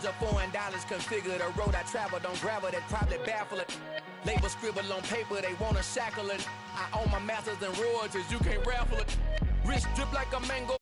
$4 configure the road I travel, don't gravel, that probably baffle it. Label scribble on paper, they wanna shackle it. I own my masters and royalties, you can't raffle it. Wrist drip like a mango.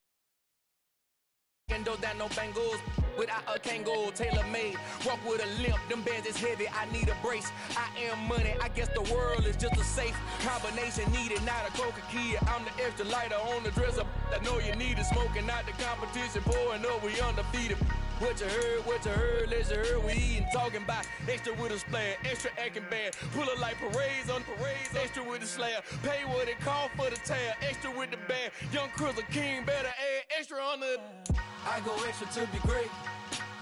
And those that no bangles, without a Kangol, tailor-made. Walk with a limp, them bands is heavy, I need a brace. I am money, I guess the world is just a safe combination needed, not a coca key. I'm the extra lighter on the dresser. I know you need it, smoking out the competition, pouring up, we undefeated. What you heard, let's hear we eating, talking about extra with a splash, extra acting bad, pull it like parades on parades, extra with the slab, pay what it cost for the tab, extra with the band, young Chris a king, better add extra on the. I go extra to be great,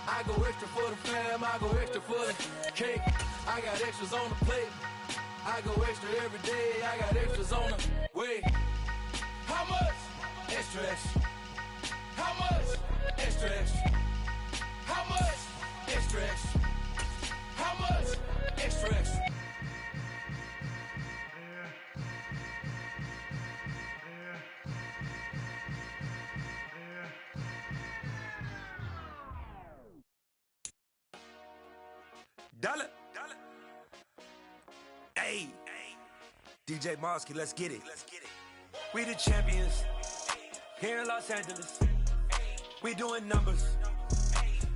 I go extra for the fam, I go extra for the cake, I got extras on the plate, I go extra every day, I got extras on the way. How much? Extra, extra. How much? Extra, extra. How much? Extra, extra. How much? Extra, extra. Dollar. Hey. DJ Mosky, let's get it. We the champions. Here in Los Angeles. We doing numbers.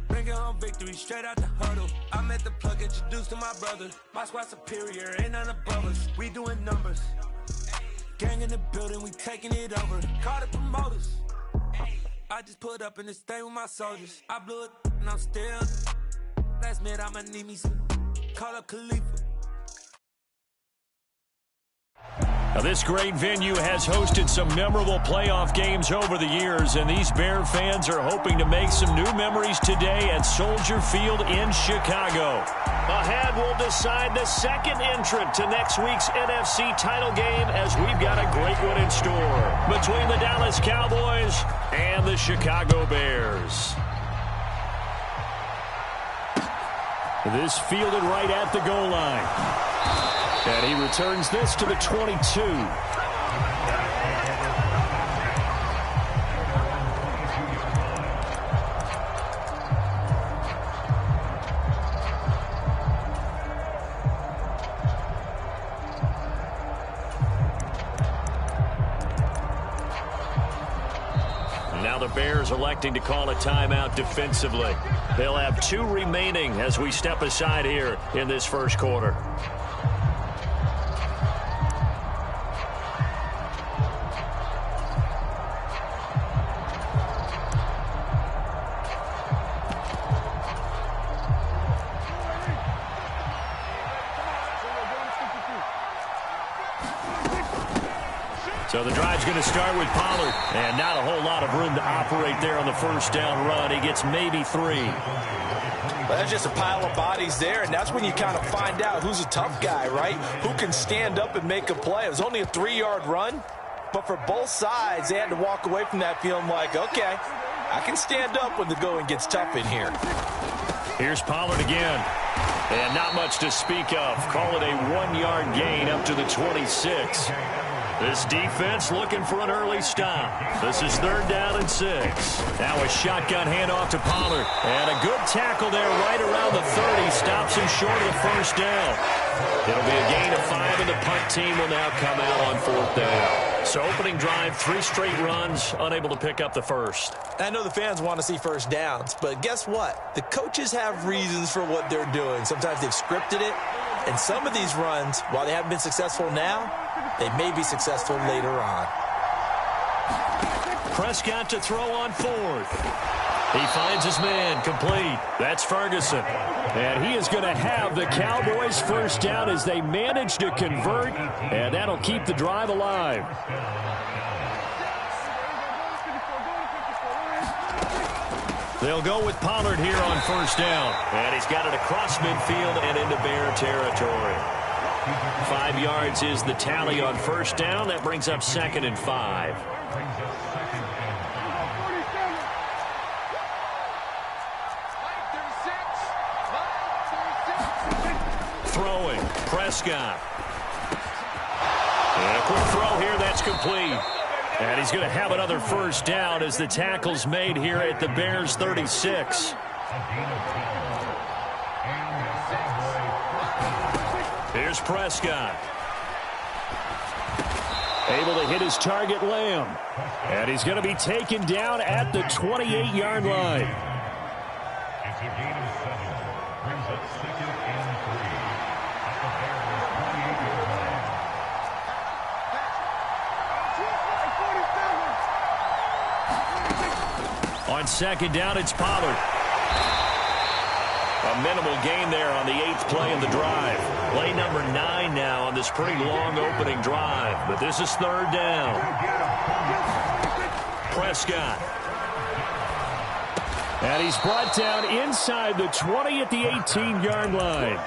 Bringing home victory straight out the huddle. I met the plug, introduced to my brother. My squad superior, ain't none above us. We doing numbers. Gang in the building, we taking it over. Call the promoters. I just put up in this thing with my soldiers. I blew it and I'm still. Last minute I'ma need me some. Call up Khalifa. Now, this great venue has hosted some memorable playoff games over the years, and these Bear fans are hoping to make some new memories today at Soldier Field in Chicago. Ahead, we'll decide the second entrant to next week's NFC title game, as we've got a great one in store between the Dallas Cowboys and the Chicago Bears. This fielded right at the goal line. And he returns this to the 22. Now the Bears electing to call a timeout defensively. They'll have 2 remaining as we step aside here in this first quarter. So the drive's going to start with Pollard, and not a whole lot of room to operate there on the first down run. He gets maybe 3. Well, that's just a pile of bodies there, and that's when you kind of find out who's a tough guy, right? Who can stand up and make a play. It was only a 3-yard run, but for both sides, they had to walk away from that feeling like, okay, I can stand up when the going gets tough in here. Here's Pollard again, and not much to speak of. Call it a 1-yard gain up to the 26. This defense looking for an early stop. This is 3rd down and 6. Now a shotgun handoff to Pollard. And a good tackle there right around the 30. Stops him short of the first down. It'll be a gain of 5, and the punt team will now come out on 4th down. So opening drive, 3 straight runs, unable to pick up the first. I know the fans want to see first downs, but guess what? The coaches have reasons for what they're doing. Sometimes they've scripted it. And some of these runs, while they haven't been successful now, they may be successful later on. Prescott to throw on 4th. He finds his man, complete. That's Ferguson. And he is going to have the Cowboys first down as they manage to convert, and that'll keep the drive alive. They'll go with Pollard here on first down. And he's got it across midfield and into Bear territory. 5 yards is the tally on first down. That brings up 2nd and 5. Throwing, Prescott. And a quick throw here, that's complete. And he's going to have another first down as the tackle's made here at the Bears' 36. Here's Prescott. Able to hit his target, Lamb. And he's going to be taken down at the 28-yard line. It's a gain of 7. Brings up 2nd and 3. At the Bears' 28-yard line. On 2nd down, it's Pollard. A minimal gain there on the 8th play of the drive. Play number 9 now on this pretty long opening drive. But this is 3rd down. Prescott. And he's brought down inside the 20 at the 18-yard line.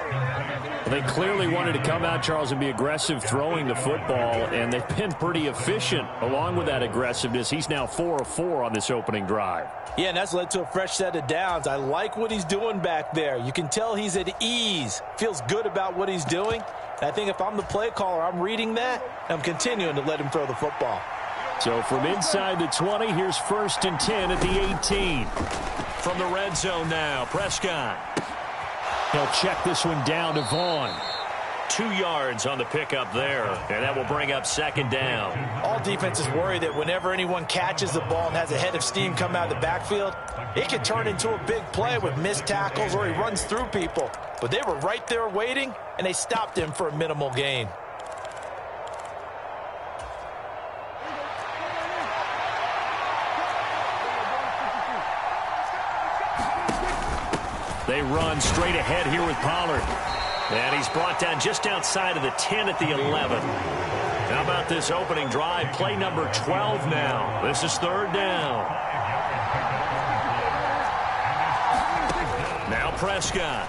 They clearly wanted to come out, Charles, and be aggressive throwing the football, and they've been pretty efficient along with that aggressiveness. He's now 4 of 4 on this opening drive. Yeah, and that's led to a fresh set of downs. I like what he's doing back there. You can tell he's at ease, feels good about what he's doing. And I think if I'm the play caller, I'm reading that, and I'm continuing to let him throw the football. So from inside the 20, here's 1st and 10 at the 18. From the red zone now, Prescott. He'll check this one down to Vaughn. 2 yards on the pickup there, and that will bring up 2nd down. All defenses worry that whenever anyone catches the ball and has a head of steam come out of the backfield, it can turn into a big play with missed tackles or he runs through people. But they were right there waiting, and they stopped him for a minimal gain. They run straight ahead here with Pollard. And he's brought down just outside of the 10 at the 11. How about this opening drive? Play number 12 now. This is 3rd down. Now Prescott.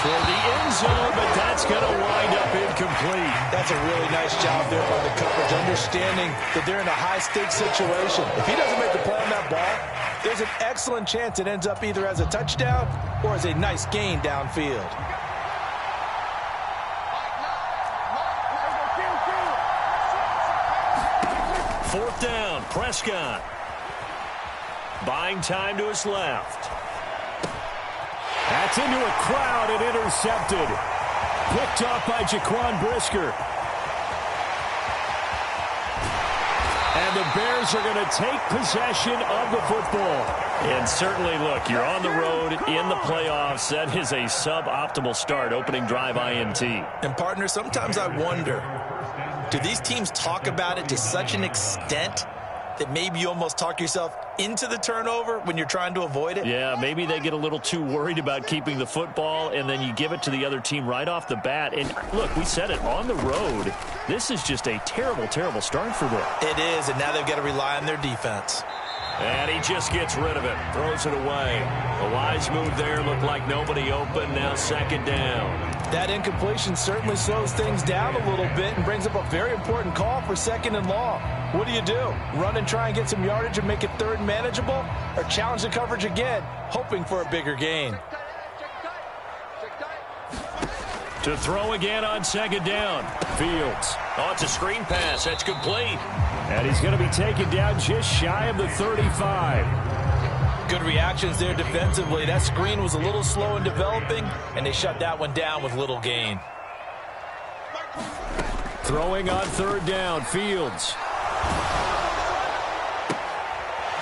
Toward the end zone, but that's going to wind up incomplete. That's a really nice job there by the coverage, understanding that they're in a high-stakes situation. If he doesn't make the play on that ball, there's an excellent chance it ends up either as a touchdown or as a nice gain downfield. Fourth down, Prescott. Buying time to his left. That's into a crowd and intercepted. Picked off by Jaquan Brisker. And the Bears are going to take possession of the football. And certainly, look, you're on the road in the playoffs. That is a suboptimal start, opening drive INT. And, partner, sometimes I wonder, do these teams talk about it to such an extent that maybe you almost talk yourself into the turnover when you're trying to avoid it? Yeah, maybe they get a little too worried about keeping the football, and then you give it to the other team right off the bat. And, look, we said it, on the road, this is just a terrible, terrible start for them. It is, and now they've got to rely on their defense. And he just gets rid of it, throws it away. A wise move there, looked like nobody open, now 2nd down. That incompletion certainly slows things down a little bit and brings up a very important call for 2nd and long. What do? Run and try and get some yardage and make it 3rd and manageable? Or challenge the coverage again, hoping for a bigger gain? To throw again on 2nd down. Fields. Oh, it's a screen pass. That's complete. And he's going to be taken down just shy of the 35. Good reactions there defensively. That screen was a little slow in developing, and they shut that one down with little gain. Throwing on 3rd down. Fields.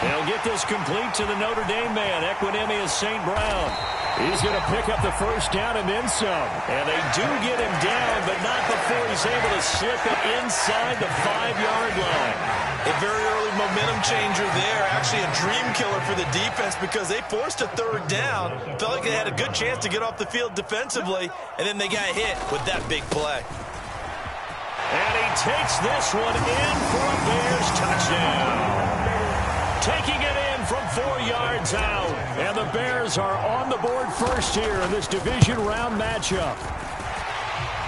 They'll get this complete to the Notre Dame man, Equinemius St. Brown. He's going to pick up the 1st down and then some. And they do get him down, but not before he's able to slip it inside the 5-yard line. A very early momentum changer there. Actually a dream killer for the defense because they forced a 3rd down. Felt like they had a good chance to get off the field defensively, and then they got hit with that big play. And he takes this one in for a Bears touchdown. Taking it in from 4 yards out. And the Bears are on the board first here in this division round matchup.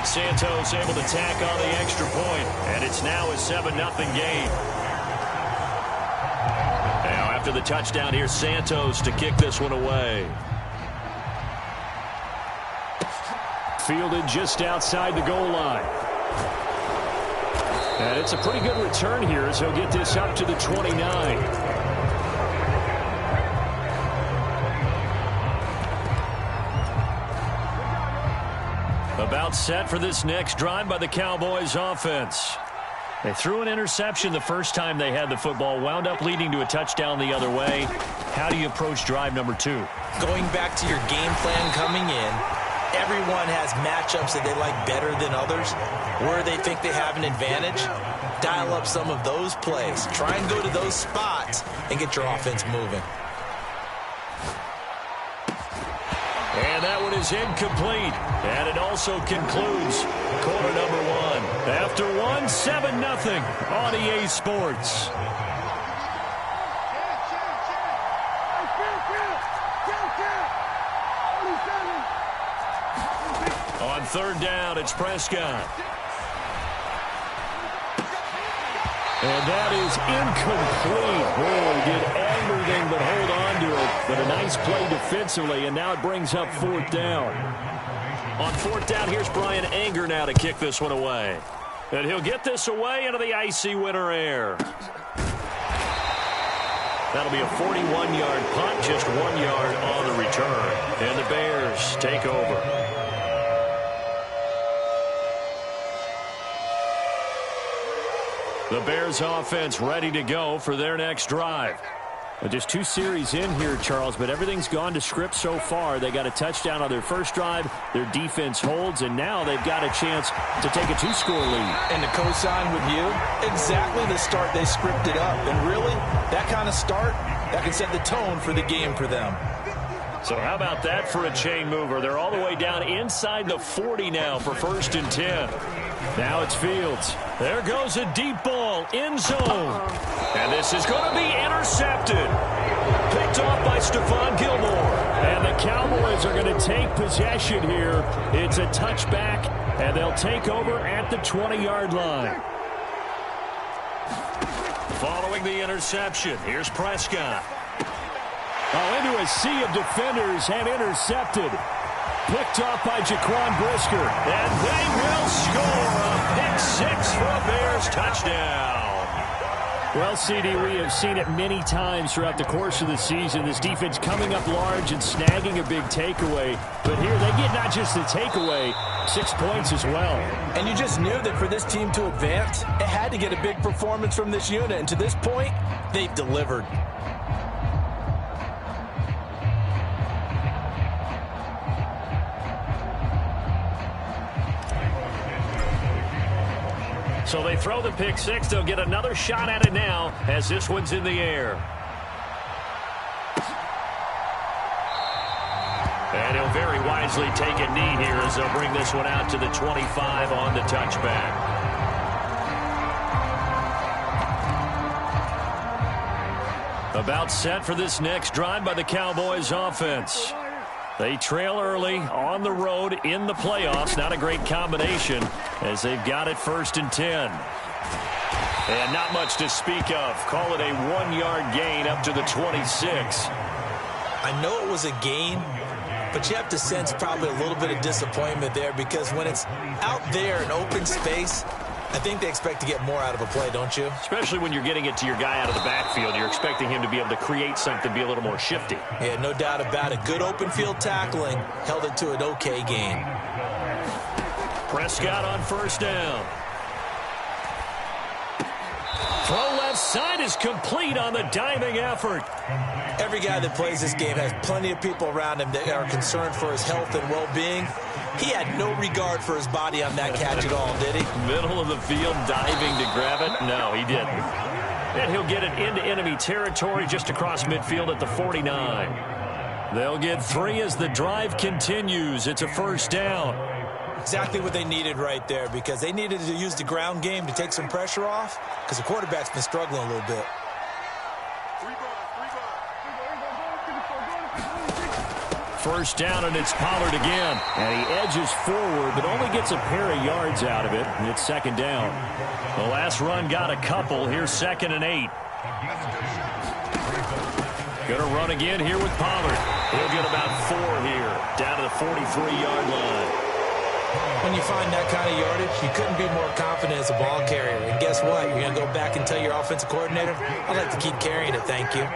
Santos able to tack on the extra point. And it's now a 7-0 game. Now after the touchdown, here's Santos to kick this one away. Fielded just outside the goal line. And it's a pretty good return here as he'll get this up to the 29. About set for this next drive by the Cowboys offense. They threw an interception the first time they had the football, wound up leading to a touchdown the other way. How do you approach drive number 2? Going back to your game plan coming in, everyone has matchups that they like better than others. Where they think they have an advantage, dial up some of those plays. Try and go to those spots and get your offense moving. And that one is incomplete. And it also concludes quarter number 1. After 1, 7-0 on EA Sports. On third down, it's Prescott. And that is incomplete. Boy, did everything but hold on to it. But a nice play defensively, and now it brings up fourth down. On fourth down, here's Brian Anger now to kick this one away. And he'll get this away into the icy winter air. That'll be a 41-yard punt, just 1 yard on the return. And the Bears take over. The Bears offense ready to go for their next drive. Just 2 series in here, Charles, but everything's gone to script so far. They got a touchdown on their first drive. Their defense holds, and now they've got a chance to take a 2-score lead. And to co-sign with you, exactly the start they scripted up. And really, that kind of start, that can set the tone for the game for them. So how about that for a chain mover? They're all the way down inside the 40 now for 1st and 10. Now it's Fields. There goes a deep ball, end zone. And this is going to be intercepted. Picked off by Stephon Gilmore. And the Cowboys are going to take possession here. It's a touchback, and they'll take over at the 20-yard line. Following the interception, here's Prescott. Oh, into a sea of defenders and intercepted. Picked off by Jaquan Brisker. And they will score a pick-6 for a Bears touchdown. Well, CD, we have seen it many times throughout the course of the season. This defense coming up large and snagging a big takeaway. But here they get not just the takeaway, 6 points as well. And you just knew that for this team to advance, it had to get a big performance from this unit. And to this point, they've delivered. So they throw the pick-6. They'll get another shot at it now as this one's in the air. And he'll very wisely take a knee here as they'll bring this one out to the 25 on the touchback. About set for this next drive by the Cowboys offense. They trail early on the road in the playoffs. Not a great combination as they've got it 1st and 10. And not much to speak of. Call it a 1-yard gain up to the 26. I know it was a gain, but you have to sense probably a little bit of disappointment there because when it's out there in open space, I think they expect to get more out of a play, don't you? Especially when you're getting it to your guy out of the backfield. You're expecting him to be able to create something, be a little more shifty. Yeah, no doubt about it. Good open field tackling held it to an okay gain. Prescott on 1st down. Throw left side is complete on the diving effort. Every guy that plays this game has plenty of people around him that are concerned for his health and well-being. He had no regard for his body on that catch at all, did he? Middle of the field, diving to grab it. No, he didn't. And he'll get it into enemy territory just across midfield at the 49. They'll get 3 as the drive continues. It's a 1st down. Exactly what they needed right there because they needed to use the ground game to take some pressure off because the quarterback's been struggling a little bit. First down, and it's Pollard again. And he edges forward, but only gets a pair of yards out of it. And it's 2nd down. The last run got a couple. Here's 2nd and 8. Gonna run again here with Pollard. He'll get about 4 here, down to the 43-yard line. When you find that kind of yardage, you couldn't be more confident as a ball carrier. And guess what? You're going to go back and tell your offensive coordinator, I'd like to keep carrying it, thank you.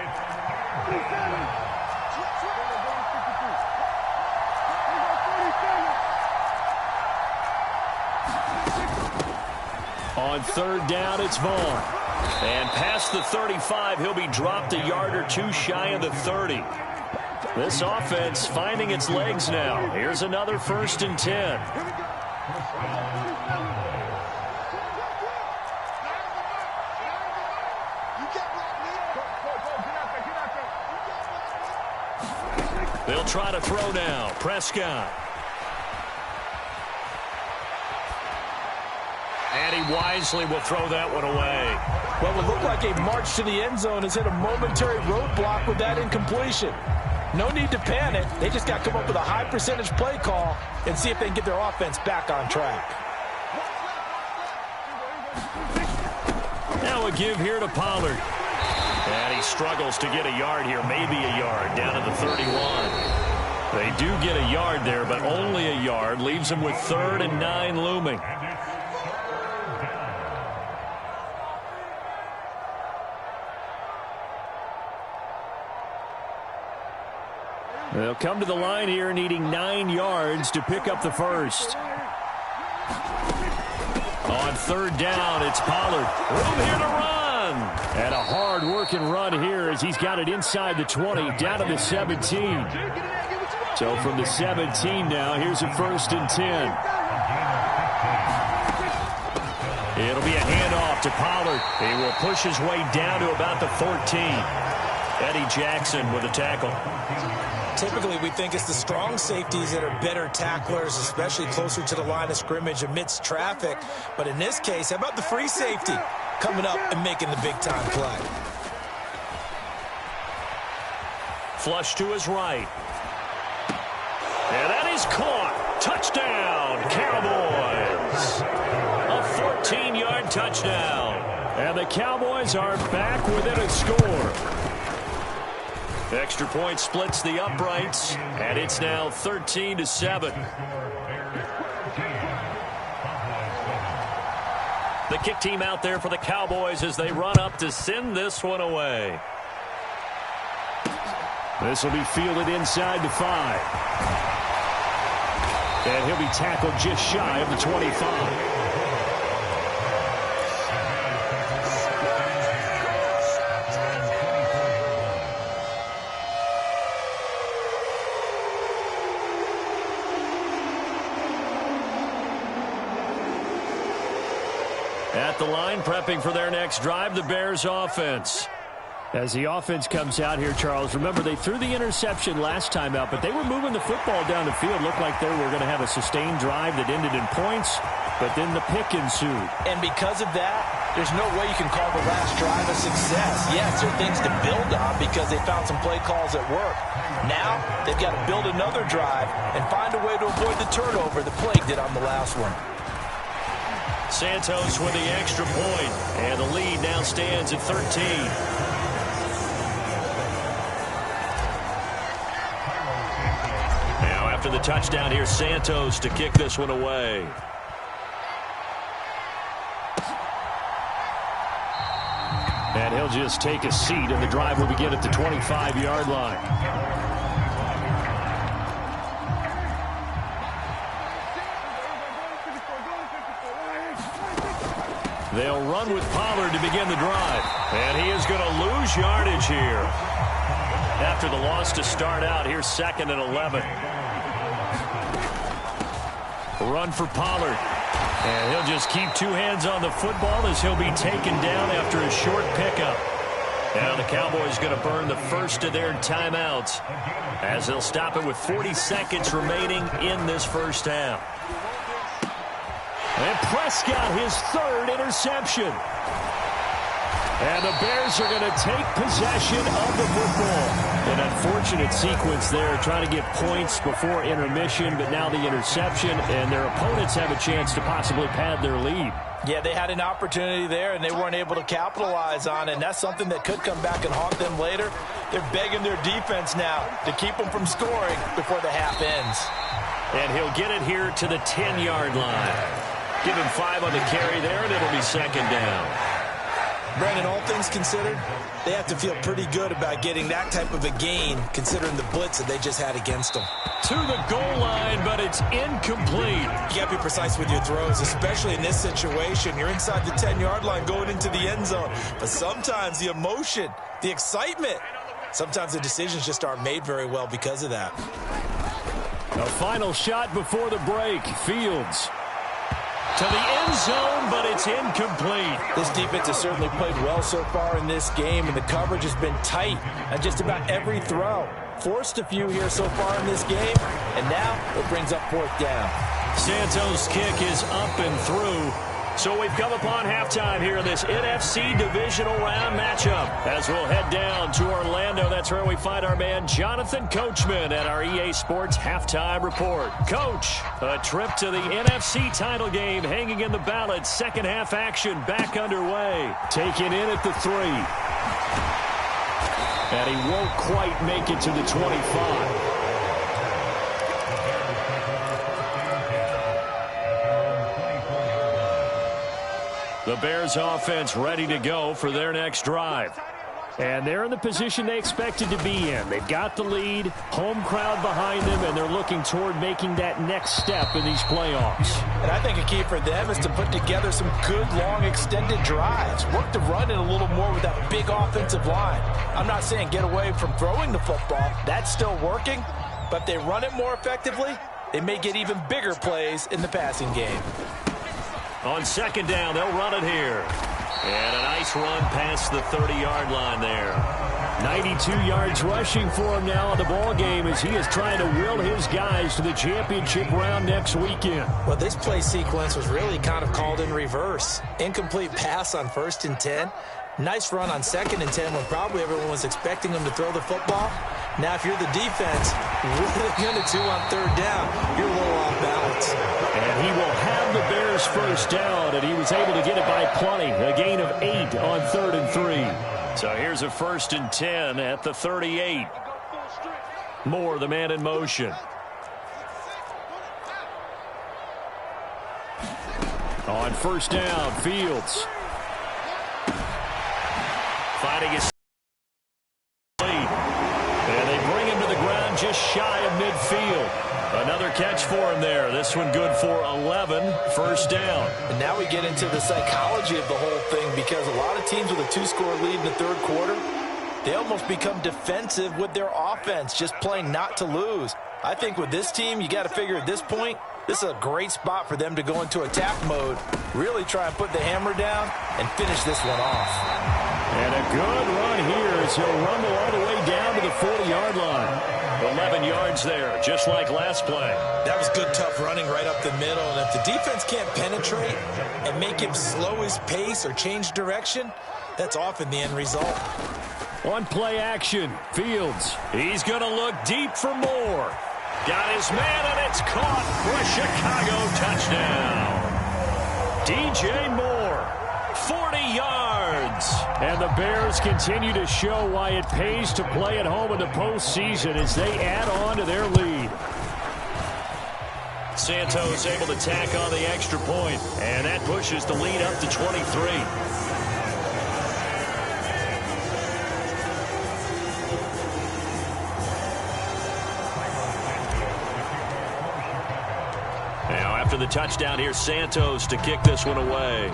On third down, it's Vaughn. And past the 35, he'll be dropped a yard or two shy of the 30. This offense finding its legs now. Here's another 1st and 10. They'll try to throw now. Prescott. And he wisely will throw that one away. What would look like a march to the end zone has hit a momentary roadblock with that incompletion. No need to panic. They just got to come up with a high percentage play call and see if they can get their offense back on track. Now a give here to Pollard. And he struggles to get a yard here, maybe a yard, down to the 31. They do get a yard there, but only a yard. Leaves them with 3rd and 9 looming. They'll come to the line here needing 9 yards to pick up the first. On third down, it's Pollard. Room here to run. And a hard-working run here as he's got it inside the 20, down to the 17. So from the 17 now, here's a 1st and 10. It'll be a handoff to Pollard. He will push his way down to about the 14. Eddie Jackson with a tackle. Typically, we think it's the strong safeties that are better tacklers, especially closer to the line of scrimmage amidst traffic. But in this case, how about the free safety coming up and making the big-time play? Flush to his right. And that is caught. Touchdown, Cowboys. A 14-yard touchdown. And the Cowboys are back within a score. Extra point splits the uprights, and it's now 13-7. The kick team out there for the Cowboys as they run up to send this one away. This will be fielded inside the 5. And he'll be tackled just shy of the 25. At the line, prepping for their next drive, the Bears offense. As the offense comes out here, Charles, remember they threw the interception last time out, but they were moving the football down the field. Looked like they were going to have a sustained drive that ended in points, but then the pick ensued. And because of that, there's no way you can call the last drive a success. Yes, there are things to build on because they found some play calls that work. Now, they've got to build another drive and find a way to avoid the turnover the Plague did on the last one. Santos with the extra point, and the lead now stands at 13. Now after the touchdown, here's Santos to kick this one away. And he'll just take a seat, and the drive will begin at the 25-yard line. They'll run with Pollard to begin the drive. And he is going to lose yardage here. After the loss to start out, here's 2nd and 11. Run for Pollard. And he'll just keep 2 hands on the football as he'll be taken down after a short pickup. Now the Cowboys going to burn the first of their timeouts as they'll stop it with 40 seconds remaining in this first half. And Prescott, his 3rd interception. And the Bears are going to take possession of the football. An unfortunate sequence there, trying to get points before intermission, but now the interception, and their opponents have a chance to possibly pad their lead. Yeah, they had an opportunity there, and they weren't able to capitalize on it, and that's something that could come back and haunt them later. They're begging their defense now to keep them from scoring before the half ends. And he'll get it here to the 10-yard line. Give him 5 on the carry there, and it'll be 2nd down. Brandon, all things considered, they have to feel pretty good about getting that type of a gain considering the blitz that they just had against them. To the goal line, but it's incomplete. You got to be precise with your throws, especially in this situation. You're inside the 10-yard line going into the end zone. But sometimes the emotion, the excitement, sometimes the decisions just aren't made very well because of that. A final shot before the break. Fields to the end zone, but it's incomplete. This defense has certainly played well so far in this game, and the coverage has been tight on just about every throw. Forced a few here so far in this game, and now it brings up 4th down. Santos' kick is up and through. So we've come upon halftime here in this NFC Divisional Round matchup. As we'll head down to Orlando, that's where we find our man Jonathan Coachman at our EA Sports Halftime Report. Coach, a trip to the NFC title game hanging in the balance. Second half action back underway. Taken in at the 3. And he won't quite make it to the 25. The Bears offense ready to go for their next drive. And they're in the position they expected to be in. They've got the lead, home crowd behind them, and they're looking toward making that next step in these playoffs. And I think a key for them is to put together some good, long, extended drives. Work the run in a little more with that big offensive line. I'm not saying get away from throwing the football. That's still working. But if they run it more effectively, they may get even bigger plays in the passing game. On second down, they'll run it here. And a nice run past the 30-yard line there. 92 yards rushing for him now in the ball game as he is trying to will his guys to the championship round next weekend. Well, this play sequence was really kind of called in reverse. Incomplete pass on 1st and 10. Nice run on 2nd and 10 when probably everyone was expecting him to throw the football. Now, if you're the defense, what are they going to do on 3rd down? You're a little off balance. And he will have the Bears first down, and he was able to get it by plenty. A gain of 8 on 3rd and 3. So here's a 1st and 10 at the 38. Moore, the man in motion. On 1st down, Fields. Fighting his lead. And they bring him to the ground just shy of midfield. Another catch for him there. This one good for 11. 1st down. And now we get into the psychology of the whole thing because a lot of teams with a 2-score lead in the 3rd quarter, they almost become defensive with their offense, just playing not to lose. I think with this team, you got to figure at this point, this is a great spot for them to go into attack mode, really try and put the hammer down and finish this one off. And a good run here as he'll rumble all the way down to the 40-yard line. 11 yards there, just like last play. That was good, tough running right up the middle. And if the defense can't penetrate and make him slow his pace or change direction, that's often the end result. On play action, Fields. He's going to look deep for Moore. Got his man, and it's caught for a Chicago touchdown. DJ Moore, 40 yards. And the Bears continue to show why it pays to play at home in the postseason as they add on to their lead. Santos able to tack on the extra point, and that pushes the lead up to 23. After the touchdown, here's Santos to kick this one away.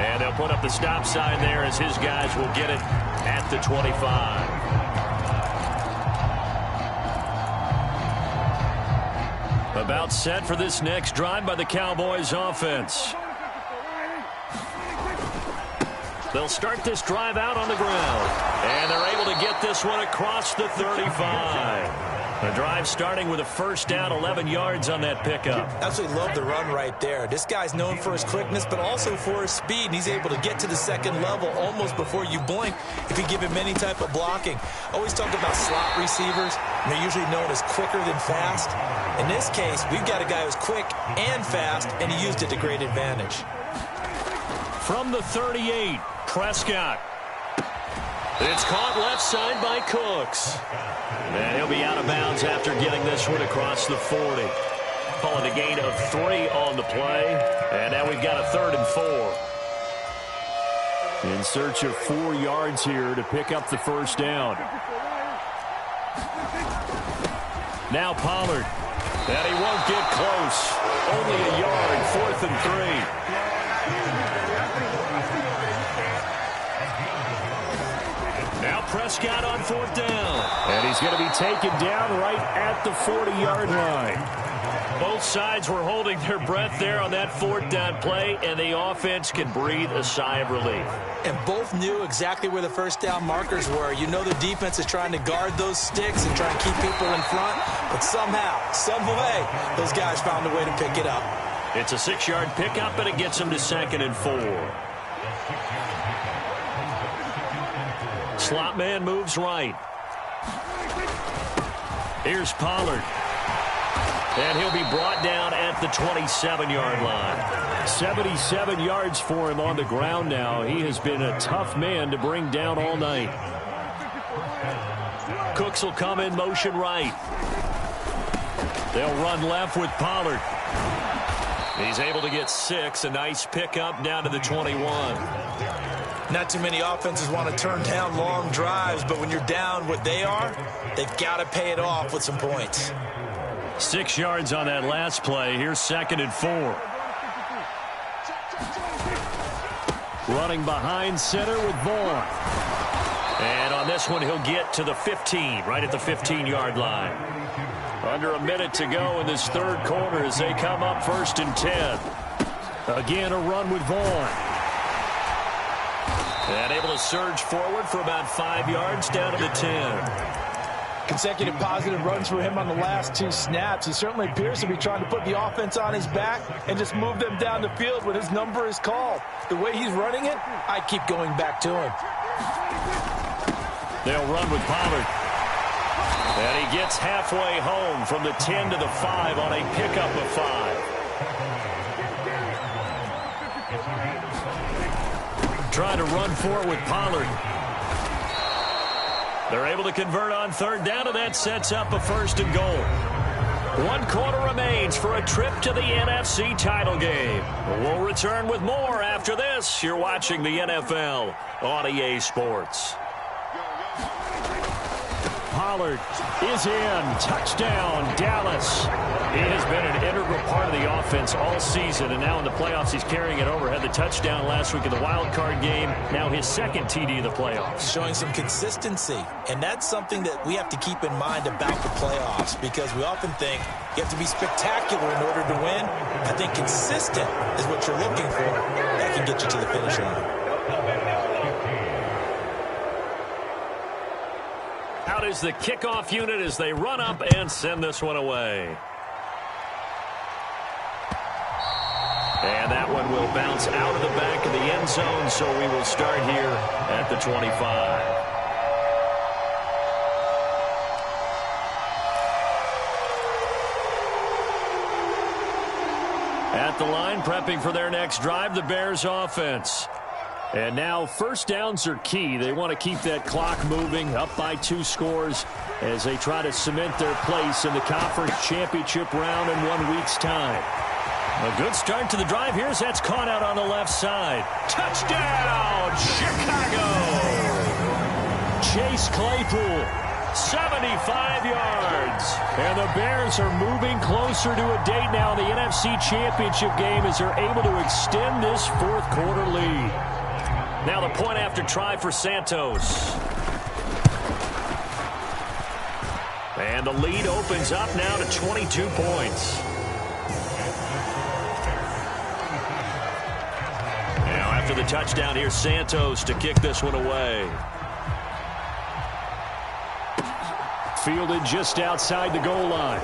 And they'll put up the stop sign there as his guys will get it at the 25. About set for this next drive by the Cowboys offense. They'll start this drive out on the ground. And they're able to get this one across the 35. The drive starting with a 1st down, 11 yards on that pickup. Absolutely love the run right there. This guy's known for his quickness, but also for his speed. And he's able to get to the 2nd level almost before you blink if you give him any type of blocking. Always talk about slot receivers. And they're usually known as quicker than fast. In this case, we've got a guy who's quick and fast, and he used it to great advantage. From the 38, Prescott. It's caught left side by Cooks. And he'll be out of bounds after getting this one across the 40. call it a gain of 3 on the play. And now we've got a 3rd and 4. In search of 4 yards here to pick up the first down. Now Pollard. And he won't get close. Only a yard, 4th and 3. Now Prescott on 4th down. And he's going to be taken down right at the 40-yard line. Both sides were holding their breath there on that 4th down play, and the offense can breathe a sigh of relief. And both knew exactly where the first down markers were. You know the defense is trying to guard those sticks and try and keep people in front, but somehow, some way, those guys found a way to pick it up. It's a 6-yard pickup, and it gets them to 2nd and 4. Slot man moves right. Here's Pollard. And he'll be brought down at the 27-yard line. 77 yards for him on the ground now. He has been a tough man to bring down all night. Cooks will come in motion right. They'll run left with Pollard. He's able to get 6. A nice pickup down to the 21. Not too many offenses want to turn down long drives, but when you're down what they are, they've got to pay it off with some points. 6 yards on that last play. Here's 2nd and 4. Running behind center with Vaughn. And on this one, he'll get to the 15, right at the 15-yard line. Under a minute to go in this 3rd quarter as they come up 1st and 10. Again, a run with Vaughn. And able to surge forward for about 5 yards down to the 10. Consecutive positive runs for him on the last 2 snaps. He certainly appears to be trying to put the offense on his back and just move them down the field when his number is called. The way he's running it, I keep going back to him. They'll run with Pollard. And he gets halfway home from the 10 to the 5 on a pickup of 5. Trying to run for it with Pollard. They're able to convert on 3rd down, and that sets up a 1st and goal. 1 quarter remains for a trip to the NFC title game. We'll return with more after this. You're watching the NFL on EA Sports. Pollard is in. Touchdown, Dallas. He has been an integral part of the offense all season, and now in the playoffs he's carrying it over. Had the touchdown last week in the wild card game. Now his 2nd TD in the playoffs. Showing some consistency, and that's something that we have to keep in mind about the playoffs, because we often think you have to be spectacular in order to win. I think consistent is what you're looking for. That can get you to the finish line. Out is the kickoff unit as they run up and send this one away. And that one will bounce out of the back of the end zone, so we will start here at the 25. At the line, prepping for their next drive, the Bears offense. And now 1st downs are key. They want to keep that clock moving, up by 2 scores as they try to cement their place in the conference championship round in 1 week's time. A good start to the drive. Here's that's caught out on the left side. Touchdown, Chicago! Chase Claypool, 75 yards. And the Bears are moving closer to a date now in the NFC Championship game as they're able to extend this 4th quarter lead. Now the point after try for Santos. And the lead opens up now to 22 points. Now after the touchdown, here's Santos to kick this one away. Fielded just outside the goal line.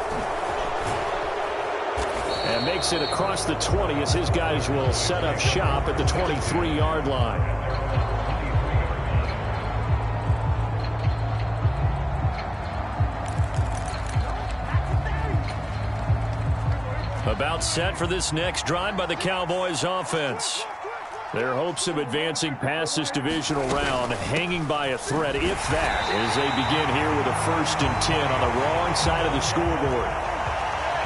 And makes it across the 20 as his guys will set up shop at the 23-yard line. About set for this next drive by the Cowboys offense. Their hopes of advancing past this divisional round hanging by a thread, if that, as they begin here with a 1st and 10 on the wrong side of the scoreboard.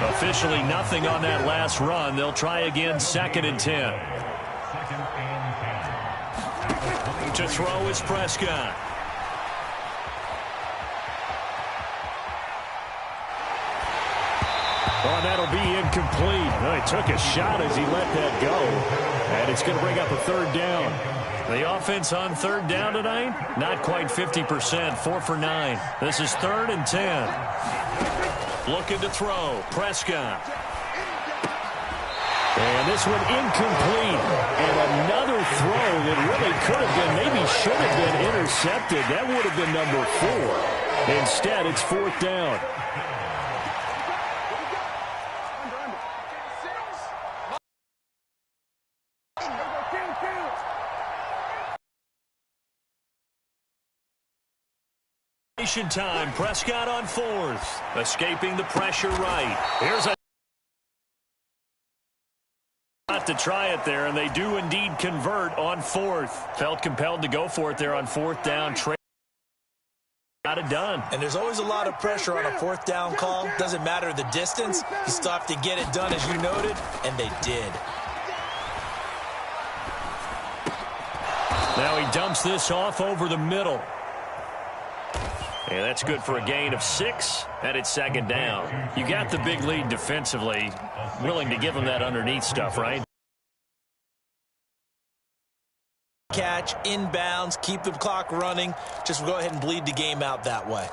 Officially nothing on that last run. They'll try again, 2nd and 10. To throw is Prescott. Oh, that'll be incomplete. Oh, he took a shot as he let that go. And it's going to bring up a 3rd down. The offense on 3rd down tonight, not quite 50%, 4 for 9. This is 3rd and 10. Looking to throw, Prescott. And this one incomplete. And another throw that really could have been, maybe should have been intercepted. That would have been number 4. Instead, it's 4th down. Time. Prescott on 4th. Escaping the pressure right. Here's a shot to try it there, and they do indeed convert on 4th. Felt compelled to go for it there on 4th down. Got it done. And there's always a lot of pressure on a 4th down call. Doesn't matter the distance. You still have to get it done, as you noted, and they did. Now he dumps this off over the middle. Yeah, that's good for a gain of 6, and it's 2nd down. You got the big lead defensively. Willing to give them that underneath stuff, right? Catch, inbounds, keep the clock running. Just go ahead and bleed the game out that way.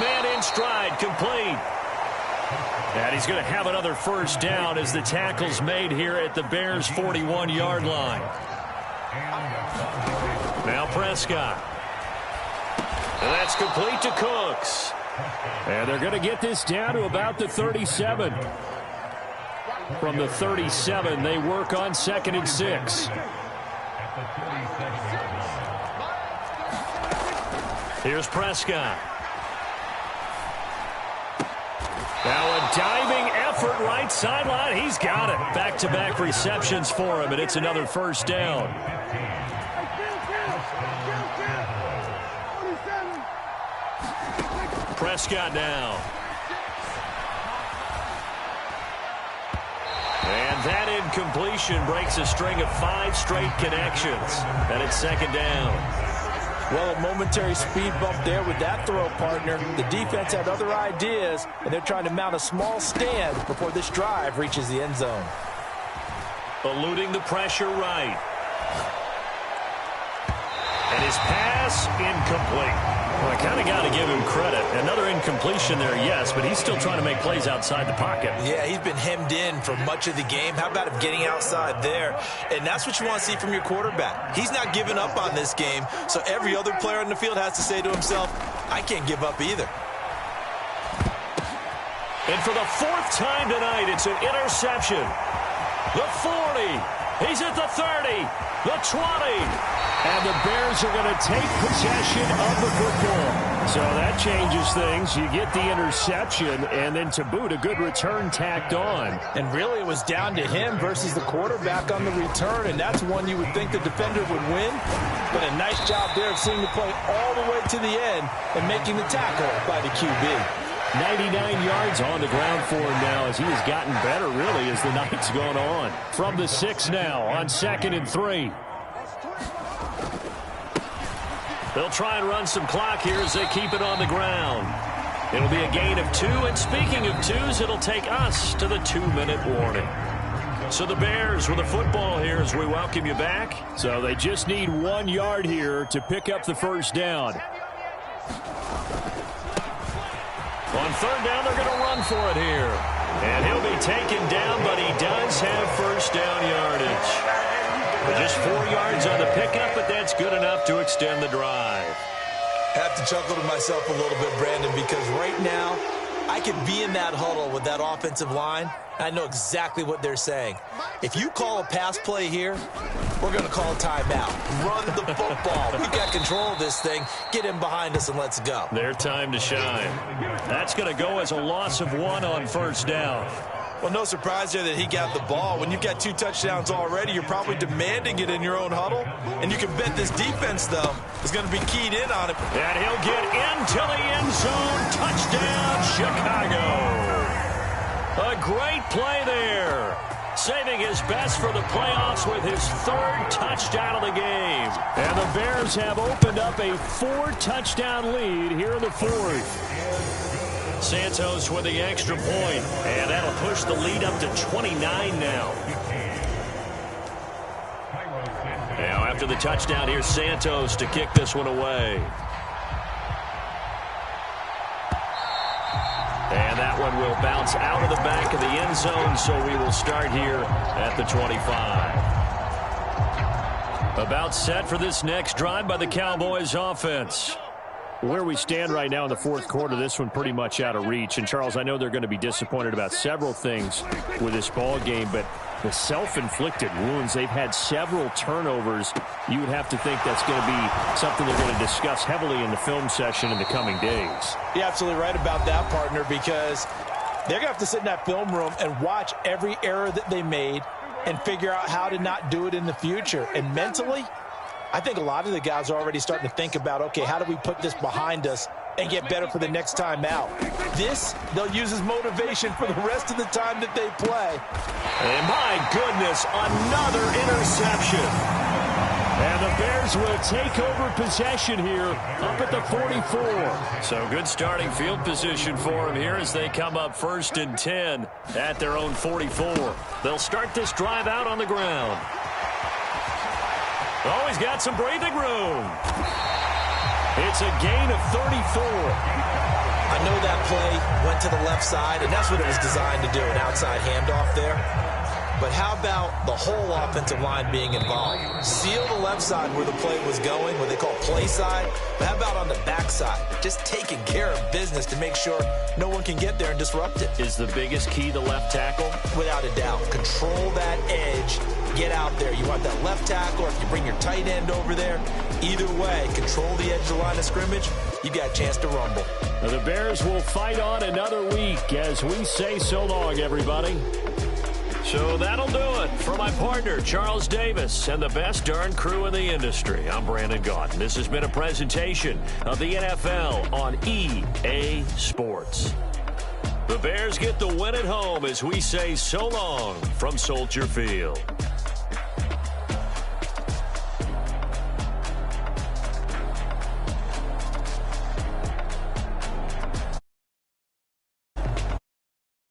Man in stride, complete. And he's going to have another 1st down as the tackle's made here at the Bears' 41-yard line. Now Prescott. And that's complete to Cooks. And they're going to get this down to about the 37. From the 37, they work on 2nd and 6. Here's Prescott. Now a diving effort right sideline. He's got it. Back-to-back receptions for him, and it's another 1st down. Prescott now. And that incompletion breaks a string of 5 straight connections. And it's 2nd down. Well, a momentary speed bump there with that throw, partner. The defense had other ideas, and they're trying to mount a small stand before this drive reaches the end zone. Eluding the pressure right. And his pass incomplete. Well, I kind of got to give him credit. Another incompletion there, yes, but he's still trying to make plays outside the pocket. Yeah, he's been hemmed in for much of the game. How about him getting outside there? And that's what you want to see from your quarterback. He's not giving up on this game, so every other player on the field has to say to himself, I can't give up either. And for the 4th time tonight, it's an interception. The 40. He's at the 30. The 20. And the Bears are going to take possession of the football. So that changes things. You get the interception, and then to boot, a good return tacked on. And really, it was down to him versus the quarterback on the return, and that's one you would think the defender would win. But a nice job there of seeing the play all the way to the end and making the tackle by the QB. 99 yards on the ground for him now as he has gotten better, really, as the night's gone on. From the 6 now on 2nd and 3. They'll try and run some clock here as they keep it on the ground. It'll be a gain of 2, and speaking of 2s, it'll take us to the 2-minute warning. So the Bears with the football here as we welcome you back. So they just need 1 yard here to pick up the 1st down. On 3rd down, they're going to run for it here. And he'll be taken down, but he does have 1st down yardage. Just 4 yards on the pickup, but that's good enough to extend the drive. I have to chuckle to myself a little bit, Brandon, because right now I could be in that huddle with that offensive line, I know exactly what they're saying. If you call a pass play here, we're going to call a timeout. Run the football. We've got control of this thing. Get him behind us and let's go. Their time to shine. That's going to go as a loss of 1 on first down. Well, no surprise there that he got the ball. When you've got 2 touchdowns already, you're probably demanding it in your own huddle. And you can bet this defense, though, is going to be keyed in on it. And he'll get into the end zone. Touchdown, Chicago. A great play there. Saving his best for the playoffs with his 3rd touchdown of the game. And the Bears have opened up a 4-touchdown lead here in the 4th. Santos with the extra point, and that'll push the lead up to 29 now. Now after the touchdown, here's Santos to kick this one away. And that one will bounce out of the back of the end zone, so we will start here at the 25. About set for this next drive by the Cowboys offense. Where we stand right now in the 4th quarter, this one pretty much out of reach. And, Charles, I know they're going to be disappointed about several things with this ball game, but the self-inflicted wounds, they've had several turnovers. You would have to think that's going to be something they're going to discuss heavily in the film session in the coming days. You're absolutely right about that, partner, because they're going to have to sit in that film room and watch every error that they made and figure out how to not do it in the future. And mentally, I think a lot of the guys are already starting to think about, okay, how do we put this behind us and get better for the next time out? This, they'll use as motivation for the rest of the time that they play. And my goodness, another interception. And the Bears will take over possession here up at the 44. So good starting field position for them here as they come up 1st and 10 at their own 44. They'll start this drive out on the ground. Oh, he's got some breathing room. It's a gain of 34. I know that play went to the left side, and that's what it was designed to do, an outside handoff there. But how about the whole offensive line being involved? Seal the left side where the play was going, what they call play side. But how about on the back side? Just taking care of business to make sure no one can get there and disrupt it. Is the biggest key the left tackle? Without a doubt. Control that edge. Get out there. You want that left tackle, or if you bring your tight end over there, either way, control the edge of the line of scrimmage, you got a chance to rumble. Now the Bears will fight on another week as we say so long, everybody. So that'll do it for my partner, Charles Davis, and the best darn crew in the industry. I'm Brandon Gaudin. This has been a presentation of the NFL on EA Sports. The Bears get the win at home as we say so long from Soldier Field.